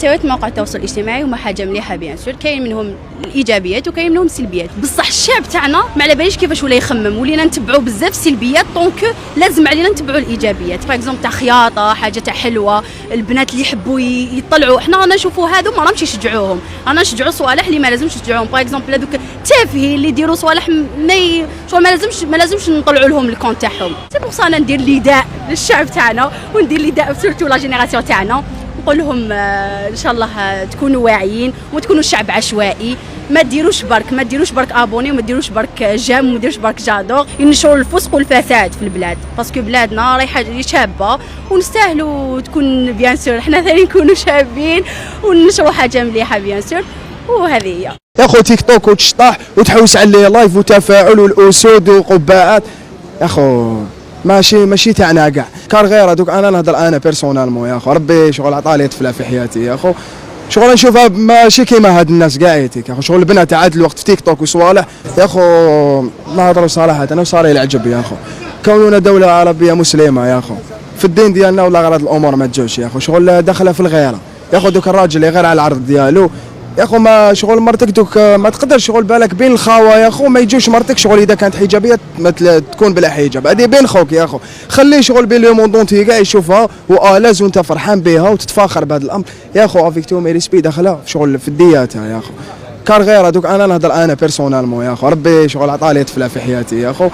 محتويات مواقع التواصل الاجتماعي هما حاجه مليحه بيان سور، كاين منهم الايجابيات وكاين منهم السلبيات، بصح الشعب تاعنا ما على باليش كيفاش ولا يخمم، ولينا نتبعوا بزاف السلبيات دونك لازم علينا نتبعوا الايجابيات. باغ اكزومبل تاع خياطه، حاجه تاع حلوه، البنات اللي يحبوا يطلعوا، حنا رانا نشوفوا هادو ما راهمش يشجعوهم، رانا نشجعوا صوالح اللي ما لازمش نشجعوهم. باغ اكزومبل هذوك تافهين اللي يديروا صوالح ما لازمش نطلعوا لهم الكونت تاعهم. سي بور سا انا ندير نداء للشعب تاعنا وندير نداء سورتو لا جينيراسيون تاعنا، نقول لهم ان شاء الله تكونوا واعيين وما تكونوا شعب عشوائي، ما ديروش برك ابوني وما ديروش برك جام وما ديروش برك جادور ينشروا الفسق والفساد في البلاد، باسكو بلادنا رايحه شابه ونستاهلوا تكون بيان سور حنا ثاني نكونوا شابين وننشروا حاجه مليحه بيان سور. وهذه هي يا خو تيك توك وتشطح وتحوس عليه لايف وتفاعل والاسود وقبعات، يا خو ماشي تاعنا كاع. كار غير هذوك انا نهضر انا بيرسونالمون يا خو، ربي شغل عطالي طفله في حياتي يا خو، شغل نشوفها ماشي كيما هاد الناس كاع يا خو، شغل البنات عاد الوقت في تيك توك وصوالح يا خو. نهضروا صراحه انا وصار لي العجب يا خو، كوننا دوله عربيه مسلمه يا خو، في الدين ديالنا ولا غير هاد الامور ما تجوش يا خو، شغل داخله في الغيره يا خو. دوك الراجل اللي غير على العرض ديالو يا خو، ما شغل مرتك دوك ما تقدرش شغل بالك بين الخاوه يا خو، ما يجوش مرتك شغل اذا كانت حجابيه تكون بلا حجاب، هذه بين خوك يا خو، خليه شغل بين لو موندونتي كاع يشوفها والاز وانت فرحان بها وتتفاخر بهذا الامر يا خو. افيك تو مي ريسبي داخله شغل في دياتها يا خو. كار غير هذوك انا نهضر انا بيرسونالمون يا خو، ربي شغل عطالي طفله في حياتي يا خو،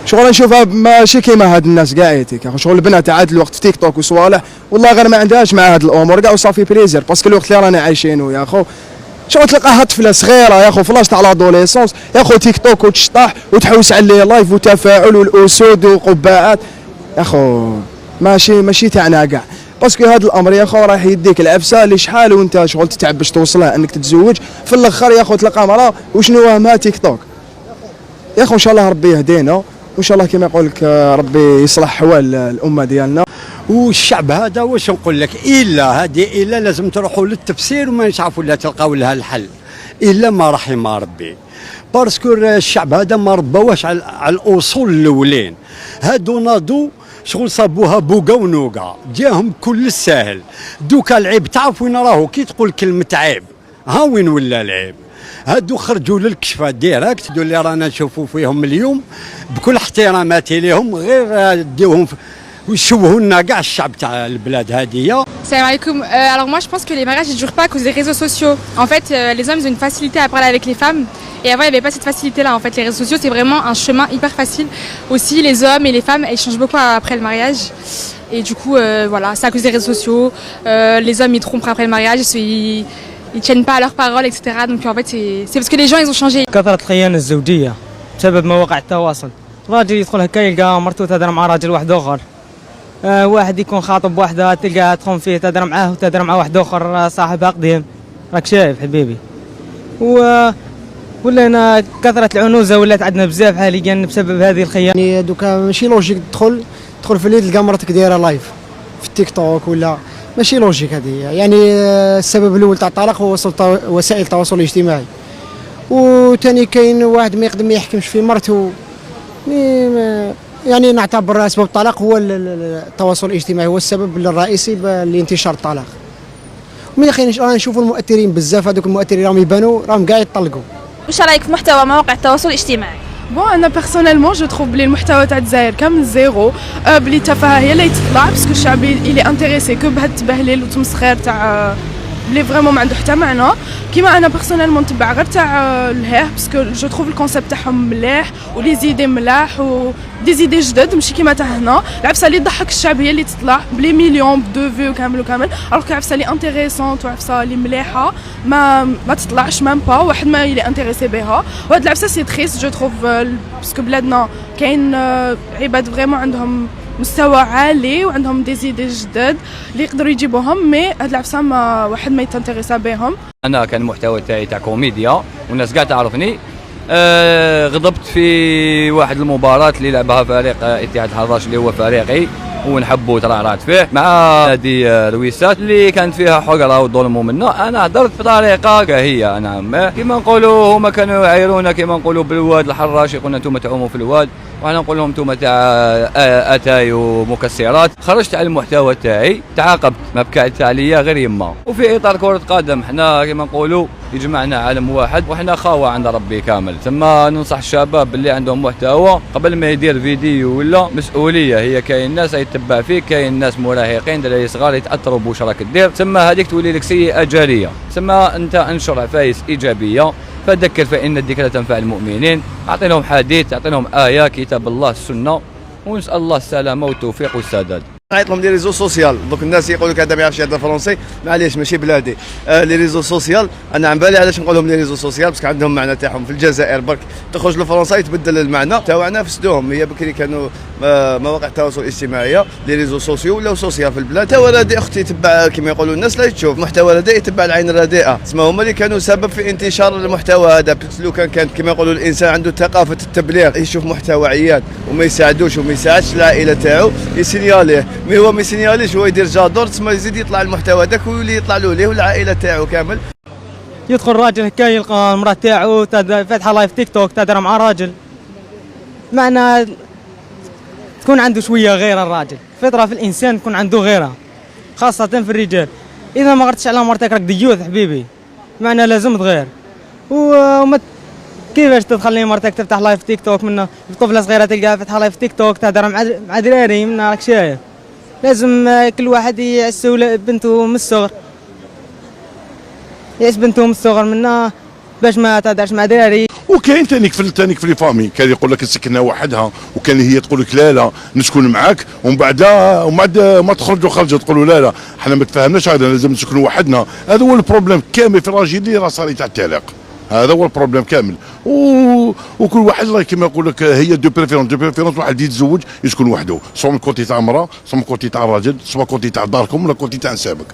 شغل نشوفها ماشي كيما هاد الناس كاع يا خو، شغل البنات عاد الوقت في تيك توك وصوالح والله غير ما عندهاش مع هاد الامور كاع وصافي بليزير، باسكو الوقت اللي رانا عايشينه يا خو شغل تلقاها طفله صغيره يا خو فلاش تاع لادوليسونس يا خو، تيك توك وتشطح وتحوس عليه لايف وتفاعل والاسود وقبعات، يا خو ماشي تاعنا كاع، باسكو هذا الامر يا خو راح يديك العفسه اللي شحال وانت شغل تتعب باش توصلها انك تتزوج، في الاخر يا خو تلقى مرا وشنو همها تيك توك يا خو. ان شاء الله ربي يهدينا وان شاء الله كما يقول لك ربي يصلح حوال الامه ديالنا. والشعب هذا واش نقول لك، الا لازم تروحوا للتفسير وما نعرفوا لا تلقاو لها الحل الا ما رحم ربي، باسكو الشعب هذا ما ربواش على الاصول الاولين، هادو ناضوا شغل صابوها بوقا ونوقا جاهم كل الساهل. دوكا العيب تعرف وين راهو، كي تقول كلمه عيب ها وين ولا العيب، هادو خرجوا للكشفه ديراكت، دول اللي رانا نشوفوا فيهم اليوم بكل احتراماتي لهم، غير ديوهم ويشوهوا لنا كاع الشعب تاع البلاد هذه. Salam alaikum. Alors moi je pense que les mariages ne durent pas à cause des réseaux sociaux. En fait, les hommes ils ont une facilité à parler avec les femmes et avant il n'y avait pas cette facilité là. En fait, les réseaux sociaux c'est vraiment un chemin hyper facile. Aussi les hommes et les femmes ils changent beaucoup après le mariage et du coup voilà, c'est à cause des réseaux sociaux. Les hommes ils trompent après le mariage, ils tiennent pas à leurs paroles etc. Donc en fait c'est parce que les gens ils ont changé. كثرت الخيانة الزوجية بسبب مواقع التواصل، راجل يدخل هكا يلقى مرته تهدر مع راجل واحد اخر، واحد يكون خاطب واحدة تلقاها تخون فيه تهدر معاه وتهدر مع واحد اخر صاحبها قديم، راك شايف حبيبي. ولينا كثرت العنوزة ولات عندنا بزاف حاليا بسبب هذه الخيانة. يعني دوكا ماشي لوجيك تدخل في الليل تلقى مرتك دايره لايف في التيك توك ولا ماشي لوجيك هذه. يعني السبب الاول تاع الطلاق هو وسائل التواصل الاجتماعي، وثاني كاين واحد ما يقدر ما يحكمش في مرته، يعني نعتبر اسباب الطلاق هو التواصل الاجتماعي هو السبب الرئيسي لانتشار الطلاق. ومن خلينا رانا نشوفوا المؤثرين بزاف، هذوك المؤثرين راهم يبانوا راهم كاع يطلقوا. واش رايك في محتوى مواقع التواصل الاجتماعي؟ بون انا بيرسونيلمون جو تروف بلي المحتوى تاع الجزائر كامل زيرو، بلي التفاهه هي اللي تطلع باسكو الشعب اللي انتريسي كو بهاد التبهليل وتمسخير تاع بلي فريمون ما عنده حتى معنى. كيما انا بيرسونيلمون نتبع غير تاع الهاه باسكو جو تروف الكونسيبت تاعهم مليح ولي زيدي ملاح ودي زيدي جدد، ماشي كيما تاع هنا العفسه اللي تضحك الشعب هي اللي تطلع بلي مليون دو فيو كامل الوغ العفسه اللي انتريسونت وعفسه اللي مليحه ما تطلعش مام با واحد ما يلي انتريسي بها. وهاد العفسه سي تريس جو تروف باسكو بلادنا كاين عباد فريمون عندهم مستوى عالي وعندهم دي زيدي جدد اللي يقدروا يجيبوهم، مي هاد العفسه ما واحد ما يتانتيريسا بهم. انا كان المحتوى تاعي تاع كوميديا والناس كاع تعرفني. غضبت في واحد المباراه اللي لعبها فريق اتحاد الحراش اللي هو فريقي ونحبوا ترعرعت فيه مع نادي رويسات اللي كانت فيها حقره وظلموا منه. انا هضرت بطريقه هي نعم كيما نقولوا هما كانوا يعايرونا كيما نقولوا بالواد الحراش، يقولنا انتم تعوموا في الواد وانا نقول لهم انتم تاع اتاي ومكسرات. خرجت على المحتوى تاعي، تعاقبت، ما بكات عليا غير يما. وفي اطار كره قدم حنا كما نقولوا يجمعنا عالم واحد وحنا خاوه عند ربي كامل. ثم ننصح الشباب اللي عندهم محتوى قبل ما يدير فيديو ولا مسؤوليه، هي كاين ناس يتبع فيك، كاين ناس مراهقين دراري صغار يتاثروا بواش راك دير، ثم هذيك تولي لك سيئه جاريه. ثم انت انشر عفايس ايجابيه، فذكر فان الذكرى تنفع المؤمنين، اعطي لهم حديث، اعطي لهم ايه كتاب الله السنه، ونسال الله السلامه والتوفيق والسداد. نعيط لهم لي ريزو سوسيال. دوك الناس يقول لك هذا ما يعرفش يهضر فرونسي، معليش ماشي بلادي. لي ريزو سوسيال انا عن بالي علاش نقول لهم لي ريزو سوسيال، باسكو عندهم معنى تاعهم. في الجزائر برك تخرج لفرنسا يتبدل المعنى تاعنا، فسدوهم. هي بكري كانوا مواقع التواصل الاجتماعي لي ريزو سوسيو ولاو سوسيال في البلاد. محتوى رديء اختي يتبع كما يقولوا الناس لا تشوف محتوى رديء، يتبع العين الرديئه. تسمى هما اللي كانوا سبب في انتشار المحتوى هذا. لو كان كما يقولوا الانسان عنده ثقافه التبليغ، يشوف محتوى عيان وما يساعدوش وما يساعدش العائله تاعو، يسينياليه. مي هو ما يسينياليش، هو يدير جادور، تسمى يزيد يطلع المحتوى هذاك ويولي يطلع له ليه والعائله تاعو كامل. يدخل راجل هكا يلقى المراه تاعو فاتحه لايف تيك توك تهدر مع راجل، معنى تكون عنده شويه غيره. الراجل فطره في الانسان تكون عنده غيره، خاصه في الرجال. اذا ما غرتش على مرتك راك ديوث حبيبي، معنى لازم تغير. وما كيفاش تخلي مرتك تفتح لايف تيك توك منها طفله صغيره تلقاها فاتحه لايف تيك توك تهدر مع دراري منها، راك شايف. لازم كل واحد يعسو بنته من الصغر، يعس بنته من الصغر منها باش ما تهدرش مع دراري. وكاين تانيك في لي فامي، كان يقول لك نسكنها وحدها، وكان هي تقول لك لا نسكن معاك، ومن بعد ما تخرجوا خرجوا تقولوا لا حنا ما تفاهمناش، هذا لازم نسكنوا وحدنا. هذا هو البروبليم كامل في الراجل اللي راه صار تاع الطلاق، هذا هو البروبليم كامل. وكل واحد الله كما يقول لك هي دو بريفيرونس واحد يتزوج يسكن وحده، سواء كونتي تاع امراه، سواء كونتي تاع الراجل، سواء كونتي تاع داركم ولا كونتي تاع نسابك.